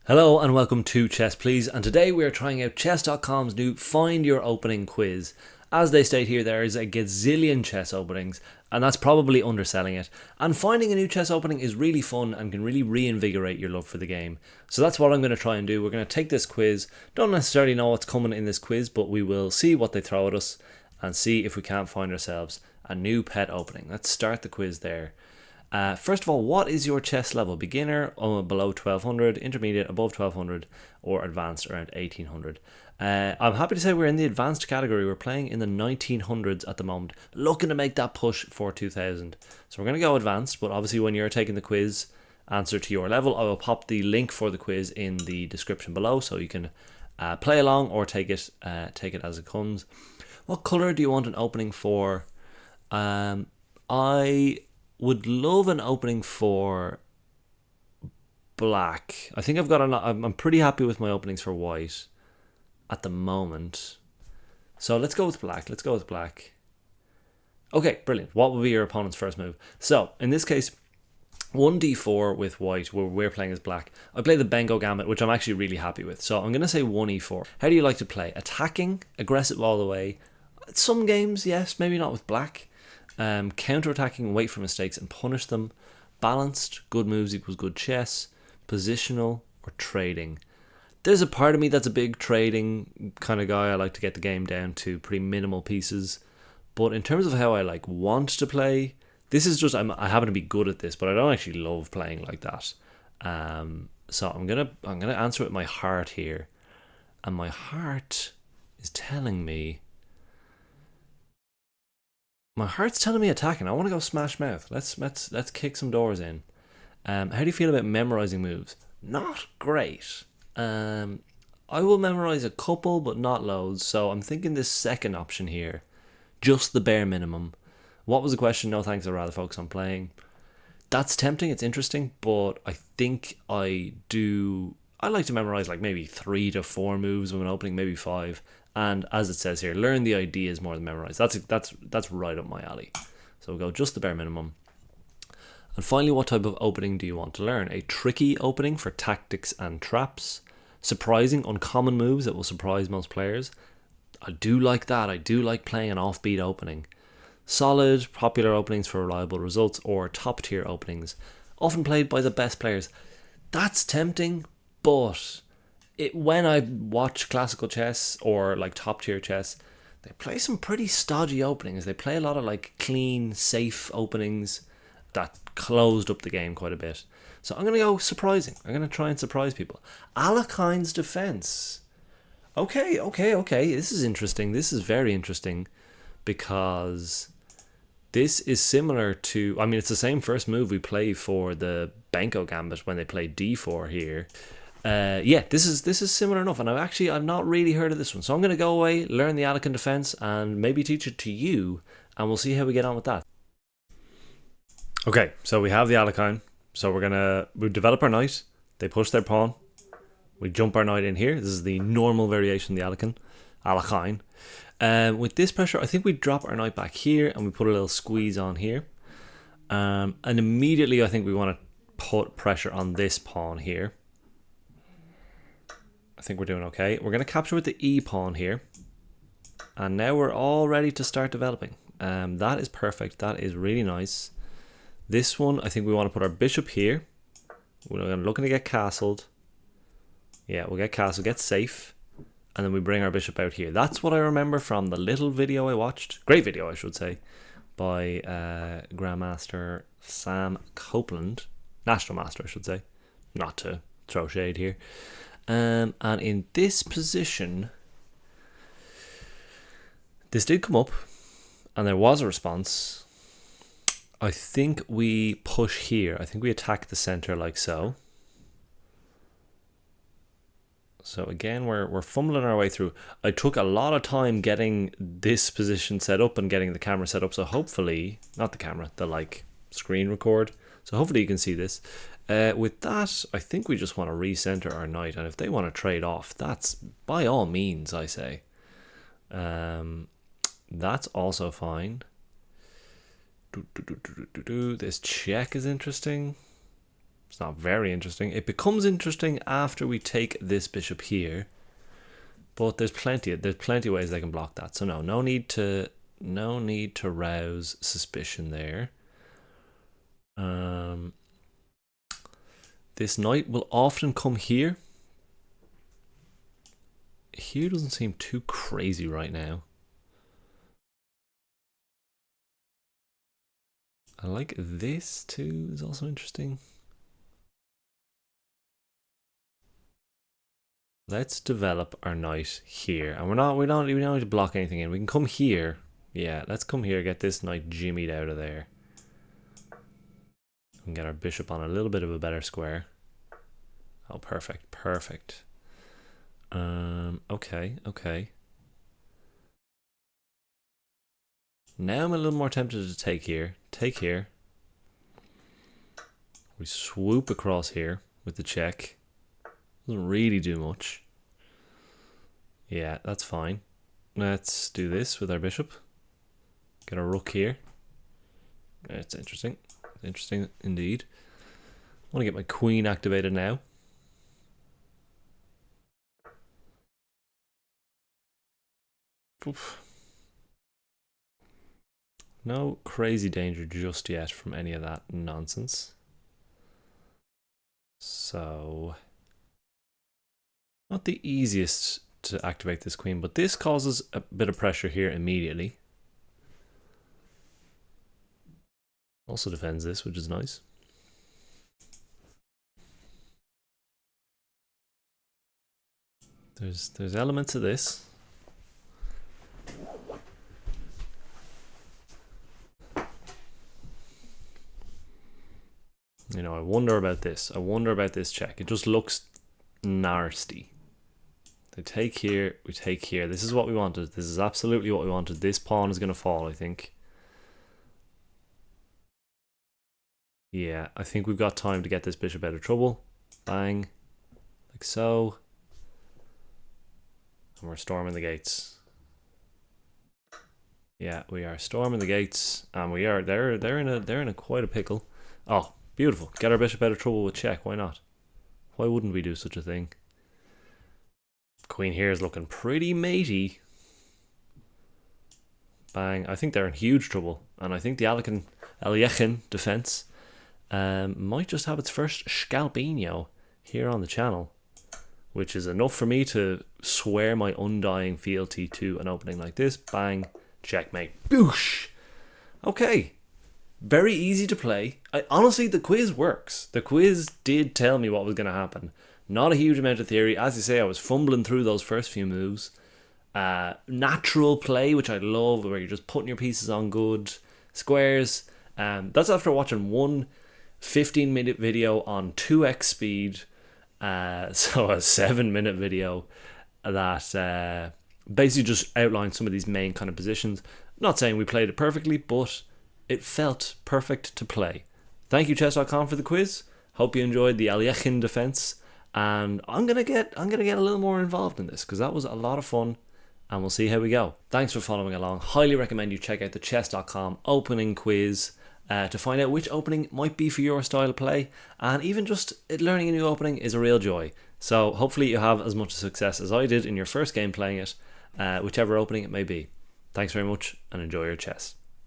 Hello and welcome to Chess Please, and today we are trying out chess.com's new Find Your Opening quiz. As they state here, there is a gazillion chess openings, and that's probably underselling it. And finding a new chess opening is really fun and can really reinvigorate your love for the game. So that's what I'm going to try and do. We're going to take this quiz. Don't necessarily know what's coming in this quiz, but we will see what they throw at us and see if we can't find ourselves a new pet opening. Let's start the quiz there. First of all, what is your chess level? Beginner, below 1200, intermediate, above 1200, or advanced, around 1800. I'm happy to say we're in the advanced category. We're playing in the 1900s at the moment, looking to make that push for 2000. So we're going to go advanced, but obviously when you're taking the quiz, answer to your level. I will pop the link for the quiz in the description below so you can play along or take it as it comes. What colour do you want an opening for? I would love an opening for black. I think I've got I'm pretty happy with my openings for white at the moment. So let's go with black. Okay, brilliant. What will be your opponent's first move? So in this case, 1d4 with white, where we're playing as black. I play the Bengo Gambit, which I'm actually really happy with. So I'm going to say 1e4. How do you like to play? Attacking, aggressive all the way. Some games, yes, maybe not with black. Counter-attacking, wait for mistakes and punish them. Balanced, good moves equals good chess. Positional or trading. There's a part of me that's a big trading kind of guy. I like to get the game down to pretty minimal pieces. But in terms of how I want to play, this is just I happen to be good at this, but I don't actually love playing like that. So I'm gonna answer with my heart here, and my heart is telling me. My heart's telling me attacking. I want to go smash mouth. Let's kick some doors in. How do you feel about memorizing moves? Not great. I will memorize a couple, but not loads. So I'm thinking this second option here, just the bare minimum. What was the question? No thanks. I'd rather focus on playing. That's tempting. It's interesting, but I think I like to memorize maybe 3 to 4 moves with an opening, maybe 5. And as it says here, learn the ideas more than memorize. That's right up my alley. So we'll go just the bare minimum. And finally, what type of opening do you want to learn? A tricky opening for tactics and traps. Surprising, uncommon moves that will surprise most players. I do like that. I do like playing an offbeat opening. Solid, popular openings for reliable results, or top tier openings, often played by the best players. That's tempting, but when I watch classical chess or top tier chess, they play some pretty stodgy openings. They play a lot of clean, safe openings that closed up the game quite a bit. So I'm going to go surprising. I'm going to try and surprise people. Alekhine's defense. Okay. This is interesting. This is very interesting because this is similar to, it's the same first move we play for the Benko Gambit when they play d4 here. This is similar enough, and I've not really heard of this one, so I'm going to go away, learn the Alekhine defense, and maybe teach it to you, and we'll see how we get on with that. Okay, so we have the Alekhine, so we develop our knight, they push their pawn, we jump our knight in here. This is the normal variation of the Alekhine. With this pressure, I think we drop our knight back here, and we put a little squeeze on here, and immediately I think we want to put pressure on this pawn here. I think we're doing okay. We're going to capture with the E pawn here. And now we're all ready to start developing. That is perfect. That is really nice. This one, I think we want to put our bishop here. We're looking to get castled. Yeah, we'll get castled, get safe. And then we bring our bishop out here. That's what I remember from the little video I watched. Great video, I should say. By Grandmaster Sam Copeland. National Master, I should say. Not to throw shade here. And in this position, this did come up, and there was a response. I think we push here. I think we attack the center like so. So again, we're fumbling our way through. I took a lot of time getting this position set up and getting the camera set up. So hopefully, not the camera, the screen record. So hopefully you can see this. With that, I think we just want to recenter our knight, and if they want to trade off, that's by all means, I say. That's also fine. This check is interesting. It's not very interesting. It becomes interesting after we take this bishop here, but there's plenty of ways they can block that. So no need to rouse suspicion there. This knight will often come here. Here doesn't seem too crazy right now. I like this too, is also interesting. Let's develop our knight here. And we don't need to block anything in. We can come here. Yeah, let's come here, get this knight jimmied out of there. We can get our bishop on a little bit of a better square. Oh, perfect, perfect. Okay. Now I'm a little more tempted to take here. Take here. We swoop across here with the check. Doesn't really do much. Yeah, that's fine. Let's do this with our bishop. Get a rook here. It's interesting. Interesting indeed. I want to get my queen activated now. Oof. No crazy danger just yet from any of that nonsense. So, not the easiest to activate this queen, but this causes a bit of pressure here immediately. Also defends this, which is nice. There's elements of this. You know, I wonder about this. I wonder about this check. It just looks nasty. They take here, we take here. This is what we wanted. This is absolutely what we wanted. This pawn is going to fall, I think. Yeah, I think we've got time to get this bishop out of trouble. Bang. Like so. And we're storming the gates. Yeah, we are storming the gates. And we are, they're in a quite a pickle. Oh, beautiful. Get our bishop out of trouble with check. Why not? Why wouldn't we do such a thing? Queen here is looking pretty matey. Bang. I think they're in huge trouble. And I think the Alekhine defense might just have its first scalpino here on the channel, which is enough for me to swear my undying fealty to an opening like this. Bang. Checkmate. Boosh. Okay. Very easy to play. Honestly, the quiz works. The quiz did tell me what was going to happen. Not a huge amount of theory. As you say, I was fumbling through those first few moves. Natural play, which I love, where you're just putting your pieces on good squares. That's after watching one 15-minute video on 2x speed. So a 7-minute video that basically just outlined some of these main kind of positions. Not saying we played it perfectly, but it felt perfect to play. Thank you, chess.com, for the quiz. Hope you enjoyed the Alekhine defense, and I'm gonna get a little more involved in this because that was a lot of fun, and we'll see how we go. Thanks for following along. Highly recommend you check out the chess.com opening quiz to find out which opening might be for your style of play, and even just learning a new opening is a real joy. So hopefully you have as much success as I did in your first game playing it, whichever opening it may be. Thanks very much and enjoy your chess.